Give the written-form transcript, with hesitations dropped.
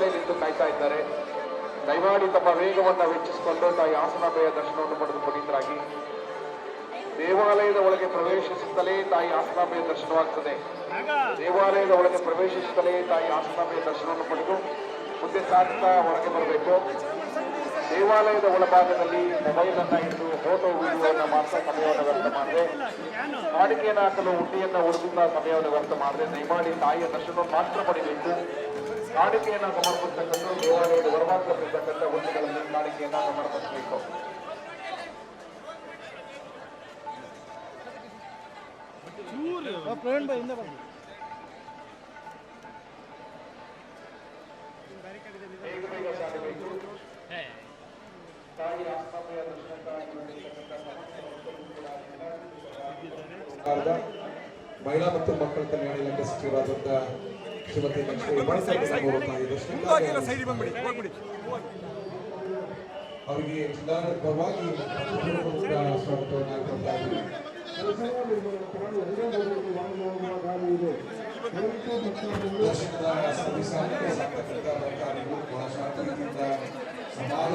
ಪಕ್ಕದಲ್ಲೇ ನಿಂತು ಕಾಯ್ತಾ ಇದ್ದಾರೆ. ದಯಮಾಡಿ ತಮ್ಮ ವೇಗವನ್ನು ಹೆಚ್ಚಿಸಿಕೊಂಡು ತಾಯಿ ಹಾಸನಾಂಬೆಯ ದರ್ಶನವನ್ನು ಪಡೆದು ಪುನೀತರಾಗಿ. ದೇವಾಲಯದ ಒಳಗೆ ಪ್ರವೇಶಿಸುತ್ತಲೇ ತಾಯಿ ಹಾಸನಾಂಬೆಯ ದರ್ಶನವಾಗ್ತದೆ. ದೇವಾಲಯದ ಒಳಗೆ ಪ್ರವೇಶಿಸುತ್ತಲೇ ತಾಯಿ ಹಾಸನಾಂಬೆಯ ದರ್ಶನವನ್ನು ಪಡೆದು ಮುಂದೆ ಸಾಗ್ತಾ ಹೊರಗೆ ಬರಬೇಕು. ದೇವಾಲಯದ ಒಳಭಾಗದಲ್ಲಿ ಮೊಬೈಲ್ ಅನ್ನ ಹಿಡಿದು ಫೋಟೋ ವಿಡಿಯೋವನ್ನು ಮಾಡ್ತಾ ಸಮಯವನ್ನು ವ್ಯರ್ಥ ಮಾಡದೆ, ಕಾಣಿಕೆಯನ್ನು ಹಾಕಲು ಹುಂಡಿಯನ್ನು ಹೊಡೆದುತ್ತಾ ಸಮಯವನ್ನು ವ್ಯರ್ಥ ಮಾಡದೆ ದಯಮಾಡಿ ತಾಯಿಯ ದರ್ಶನವನ್ನು ಮಾತ್ರ ಪಡಿಬೇಕು. ಕಾಣಿಕೆಯನ್ನು ಸಮರ್ಪಿಸತಕ್ಕಂಥ ದೇವಾಲಯದ ಹೊರಭಾಗದಲ್ಲಿರ್ತಕ್ಕಂಥ ಹುಂಡಿಗಳಲ್ಲಿ ಕಾಣಿಕೆಯನ್ನು ಸಮರ್ಪಿಸಬೇಕು. ಪ್ರವೀಣ್ ಭಾई ಹಿಂದೆ ಬನ್ನಿ. ಬೇಗ ಸಾಗಬೇಕು. ತಾಯಿ ಹಾಸನಾಂಬೆಯ ದರ್ಶನಕ್ಕಾಗಿ ಮಹಿಳಾ ಮತ್ತು ಮಕ್ಕಳ ಕಲ್ಯಾಣ ಇಲಾಖೆ ಸಚಿವರಾದಂತಹ ಶ್ರೀಮತಿ ಲಕ್ಷ್ಮೀ ಅವರಿಗೆ ಜಿಲ್ಲಾಡಳಿತ ಪರವಾಗಿ ಸ್ವಾಗತವನ್ನು ಕೊಡ್ತಾ ಇದ್ದೀವಿ. ದರ್ಶನದ ಸಮಾಧಾನ